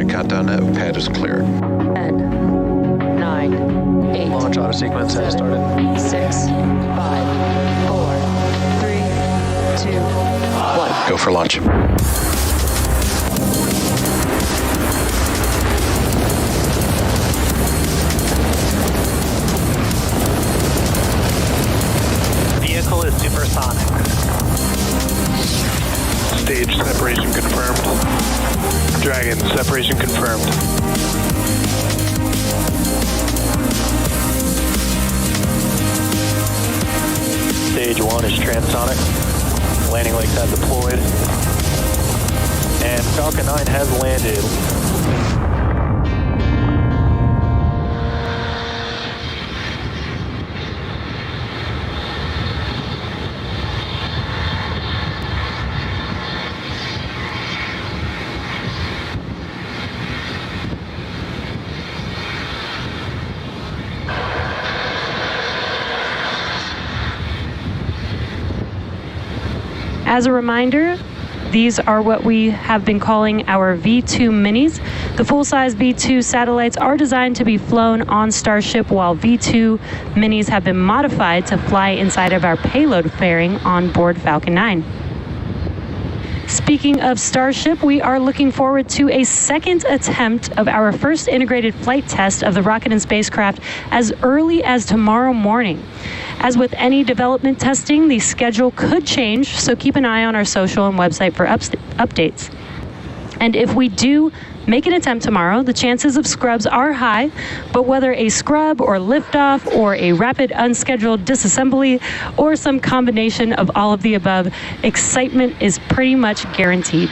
countdown net pad is clear. 10, 9, 8. Launch auto sequence has started. 6, 5, 4, 3, 2, 1. Go for launch. Vehicle is supersonic. Stage separation confirmed. Dragon, separation confirmed. Stage 1 is transonic. Landing legs have deployed. And Falcon 9 has landed. As a reminder, these are what we have been calling our V2 minis. The full-size V2 satellites are designed to be flown on Starship, while V2 minis have been modified to fly inside of our payload fairing on board Falcon 9. Speaking of Starship, we are looking forward to a second attempt of our first integrated flight test of the rocket and spacecraft as early as tomorrow morning. As with any development testing, the schedule could change, so keep an eye on our social and website for updates. And if we do make an attempt tomorrow, the chances of scrubs are high, but whether a scrub or liftoff or a rapid unscheduled disassembly or some combination of all of the above, excitement is pretty much guaranteed.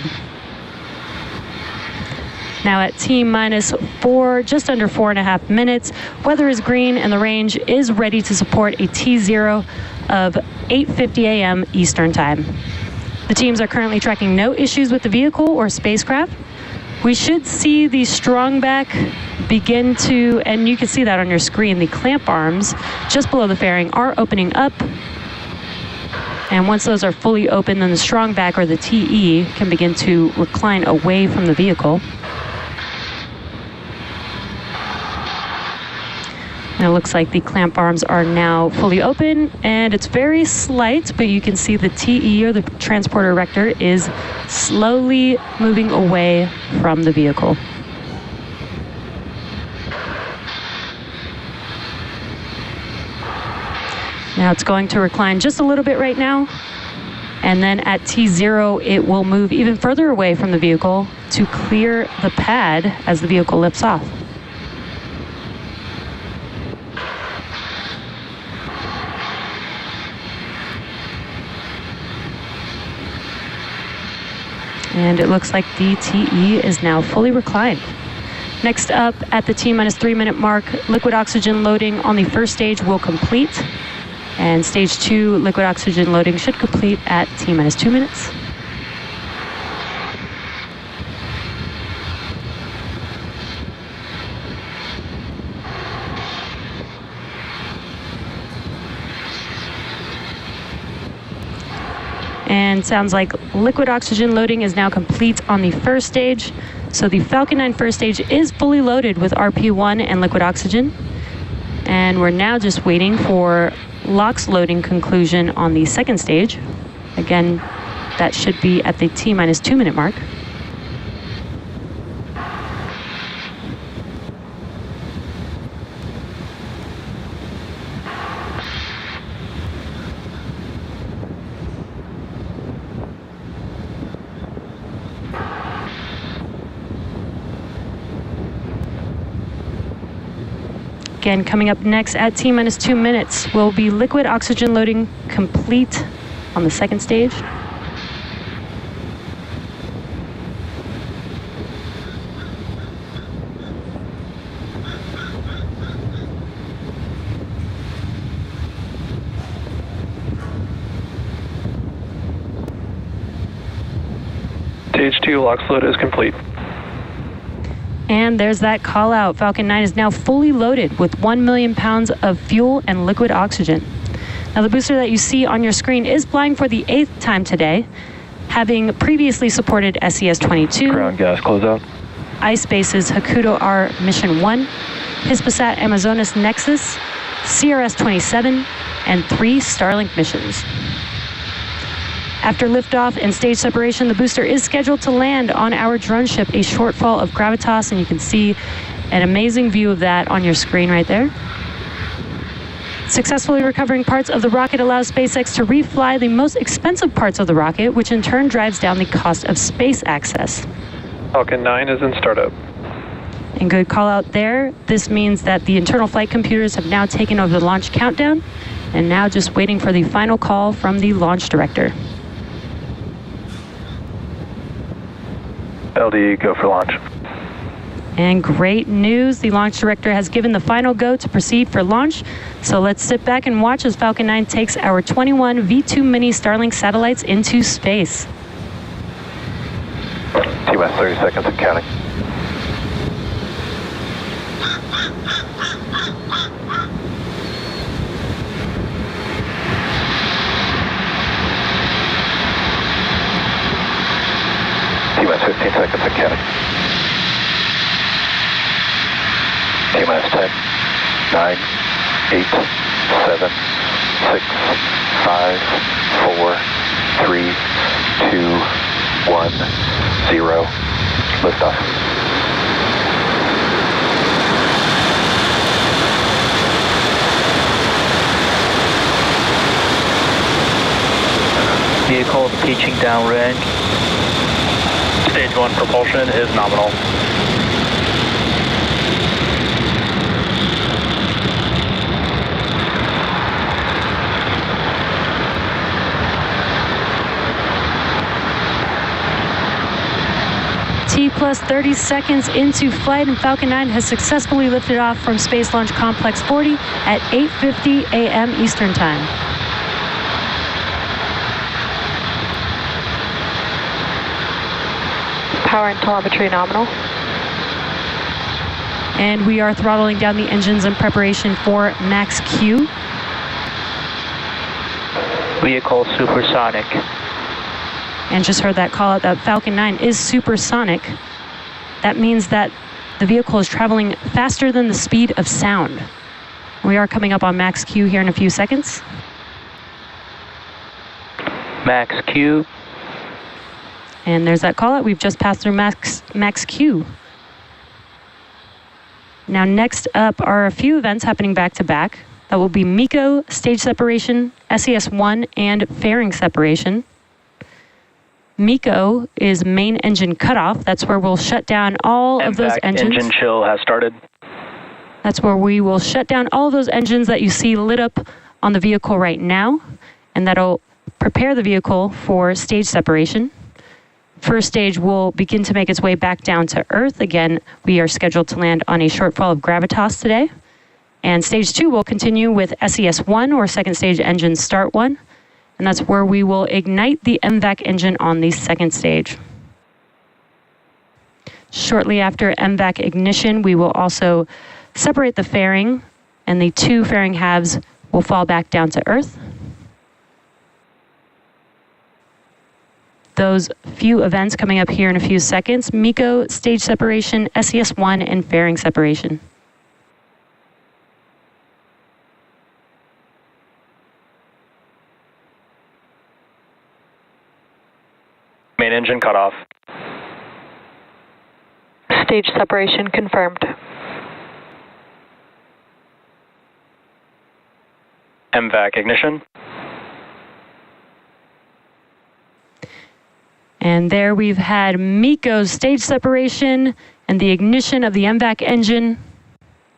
Now at T-4, just under 4.5 minutes, weather is green and the range is ready to support a T0 of 8:50 a.m. Eastern Time. The teams are currently tracking no issues with the vehicle or spacecraft. We should see the strong back begin to, and you can see that on your screen, the clamp arms just below the fairing are opening up. And once those are fully open, then the strong back or the TE can begin to recline away from the vehicle. And it looks like the clamp arms are now fully open, and it's very slight, but you can see the TE or the transporter erector is slowly moving away from the vehicle. Now it's going to recline just a little bit right now, and then at T0 it will move even further away from the vehicle to clear the pad as the vehicle lifts off. And it looks like the TE is now fully reclined. Next up, at the T-3 minute mark, liquid oxygen loading on the first stage will complete. And stage 2 liquid oxygen loading should complete at T-2 minutes. And sounds like liquid oxygen loading is now complete on the first stage. So the Falcon 9 first stage is fully loaded with RP1 and liquid oxygen. And we're now just waiting for LOX loading conclusion on the second stage. Again, that should be at the T-2 minute mark. Again, coming up next at T-2 minutes will be liquid oxygen loading complete on the second stage. Stage 2 LOX load is complete. And there's that call out. Falcon 9 is now fully loaded with 1 million pounds of fuel and liquid oxygen. Now the booster that you see on your screen is flying for the 8th time today, having previously supported SES-22. Ground gas closeout. iSpace's Hakuto R Mission 1, Hispasat Amazonas Nexus, CRS-27, and 3 Starlink missions. After liftoff and stage separation, the booster is scheduled to land on our drone ship, a shortfall of gravitas, and you can see an amazing view of that on your screen right there. Successfully recovering parts of the rocket allows SpaceX to refly the most expensive parts of the rocket, which in turn drives down the cost of space access. Falcon 9 is in startup. And good call out there. This means that the internal flight computers have now taken over the launch countdown and now just waiting for the final call from the launch director. LD, go for launch. And great news, the launch director has given the final go to proceed for launch. So let's sit back and watch as Falcon 9 takes our 21 V2 mini Starlink satellites into space. T-minus 30 seconds and counting. T-minus 15 seconds and counting. T-minus 10, 9, 8, 7, 6, 5, 4, 3, 2, 1, 0. Liftoff. Vehicle pitching downrange. Stage 1 propulsion is nominal. T plus 30 seconds into flight, and Falcon 9 has successfully lifted off from Space Launch Complex 40 at 8:50 a.m. Eastern Time. Power and telemetry nominal. And we are throttling down the engines in preparation for max Q. Vehicle supersonic. And just heard that call out that Falcon 9 is supersonic. That means that the vehicle is traveling faster than the speed of sound. We are coming up on max Q here in a few seconds. Max Q. And there's that call out. We've just passed through max Q. Now next up are a few events happening back to back. That will be MECO, stage separation, SES-1, and fairing separation. MECO is main engine cutoff. That's where we'll shut down all of those engines. Engine chill has started. That's where we will shut down all of those engines that you see lit up on the vehicle right now, and that'll prepare the vehicle for stage separation. First stage will begin to make its way back down to Earth. Again, we are scheduled to land on a shortfall of gravitas today. And stage 2 will continue with SES-1, or second stage engine start 1. And that's where we will ignite the MVAC engine on the second stage. Shortly after MVAC ignition, we will also separate the fairing, and the 2 fairing halves will fall back down to Earth. Those few events coming up here in a few seconds: MECO, stage separation, SES-1, and fairing separation. Main engine cutoff. Stage separation confirmed. MVAC ignition. And there we've had MECO's stage separation and the ignition of the MVAC engine.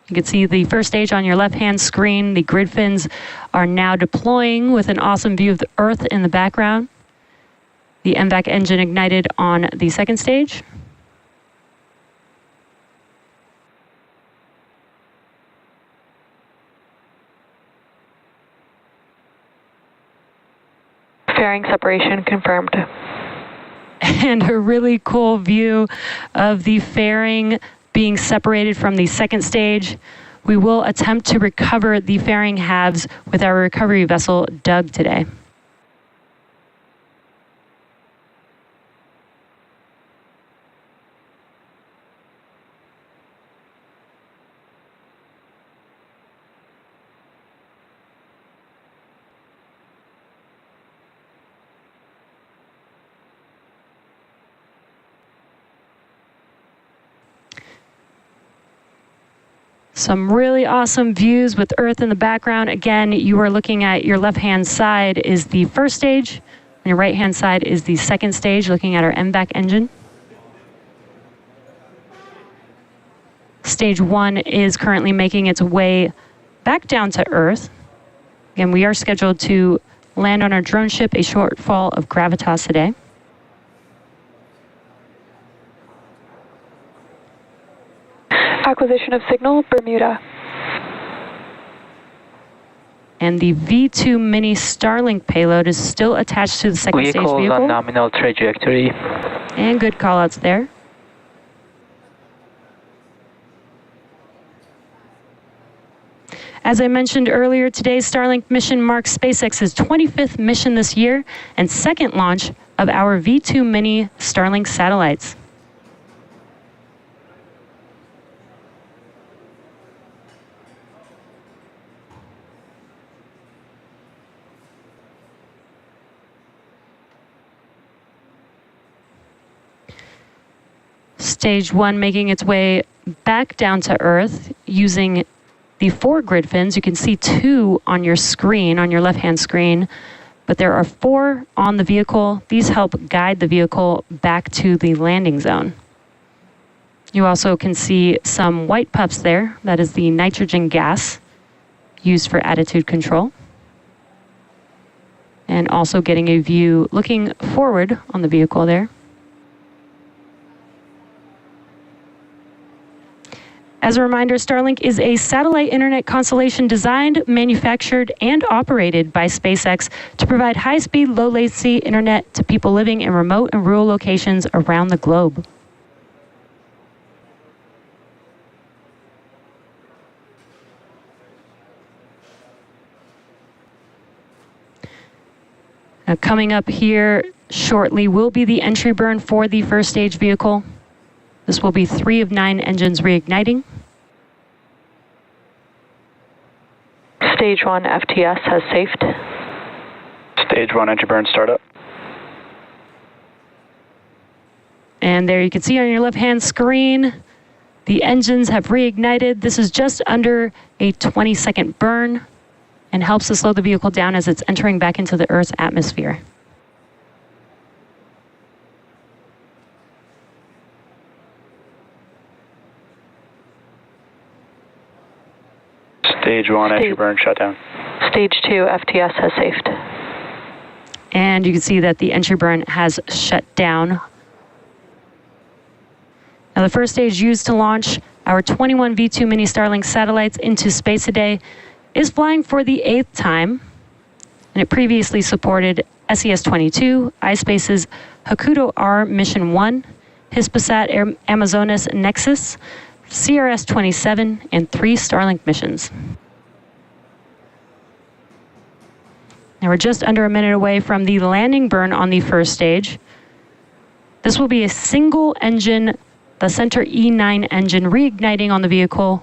You can see the first stage on your left-hand screen. The grid fins are now deploying with an awesome view of the Earth in the background. The MVAC engine ignited on the second stage. Fairing separation confirmed. And a really cool view of the fairing being separated from the second stage. We will attempt to recover the fairing halves with our recovery vessel, Doug, today. Some really awesome views with Earth in the background. Again, you are looking at your left-hand side is the first stage, and your right-hand side is the second stage, looking at our MVAC engine. Stage 1 is currently making its way back down to Earth. Again, we are scheduled to land on our drone ship, a shortfall of gravitas today. Acquisition of signal, Bermuda. And the V2 mini Starlink payload is still attached to the second stage Vehicles vehicle. on nominal trajectory. And good call-outs there. As I mentioned earlier, today's Starlink mission marks SpaceX's 25th mission this year and second launch of our V2 mini Starlink satellites. Stage 1 making its way back down to Earth using the 4 grid fins. You can see 2 on your screen, on your left-hand screen, but there are 4 on the vehicle. These help guide the vehicle back to the landing zone. You also can see some white puffs there. That is the nitrogen gas used for attitude control. And also getting a view looking forward on the vehicle there. As a reminder, Starlink is a satellite internet constellation designed, manufactured, and operated by SpaceX to provide high-speed, low-latency internet to people living in remote and rural locations around the globe. Now, coming up here shortly will be the entry burn for the first stage vehicle. This will be 3 of 9 engines reigniting. Stage 1 FTS has safed. Stage 1 entry burn startup. And there you can see on your left-hand screen, the engines have reignited. This is just under a 20-second burn and helps to slow the vehicle down as it's entering back into the Earth's atmosphere. Stage 1 entry burn shutdown. Stage 2 FTS has safed. And you can see that the entry burn has shut down. Now, the first stage used to launch our 21 V2 mini Starlink satellites into space today is flying for the 8th time, and it previously supported SES-22, iSpace's Hakuto R Mission 1, Hispasat Amazonas Nexus, CRS-27, and 3 Starlink missions. Now we're just under a minute away from the landing burn on the first stage. This will be a single engine, the Center E9 engine reigniting on the vehicle.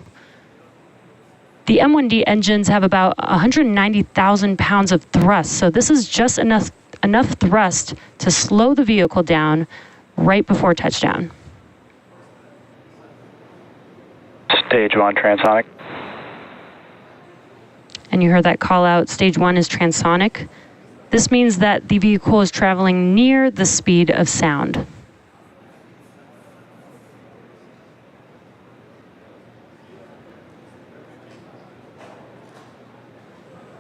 The M1D engines have about 190,000 pounds of thrust, so this is just enough thrust to slow the vehicle down right before touchdown. Stage 1 transonic. And you heard that call out, stage 1 is transonic. This means that the vehicle is traveling near the speed of sound.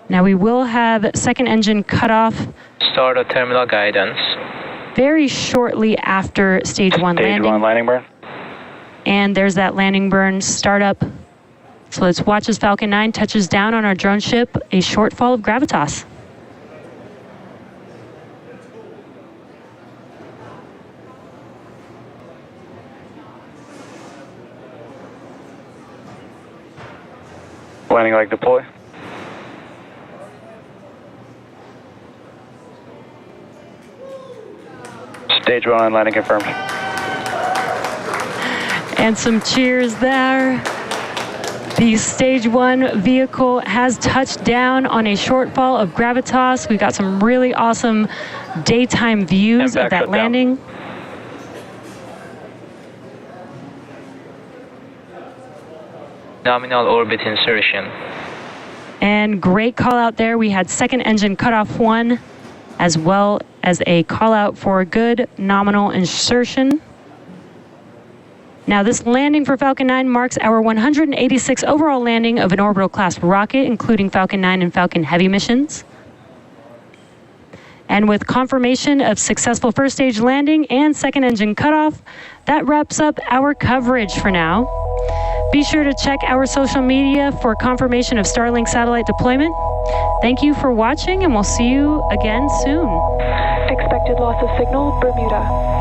Now we will have second engine cut off. Start of terminal guidance. Very shortly after stage 1 landing. Stage 1 landing burn. And there's that landing burn startup. So let's watch as Falcon 9 touches down on our drone ship, a shortfall of gravitas. Landing leg deploy. Stage 1 landing confirmed. And some cheers there. The stage 1 vehicle has touched down on a shortfall of gravitas. We've got some really awesome daytime views of that landing. Nominal orbit insertion. And great call out there. We had second engine cutoff 1, as well as a call out for good nominal insertion. Now, this landing for Falcon 9 marks our 186th overall landing of an orbital class rocket, including Falcon 9 and Falcon Heavy missions. And with confirmation of successful first stage landing and second engine cutoff, that wraps up our coverage for now. Be sure to check our social media for confirmation of Starlink satellite deployment. Thank you for watching, and we'll see you again soon. Expected loss of signal, Bermuda.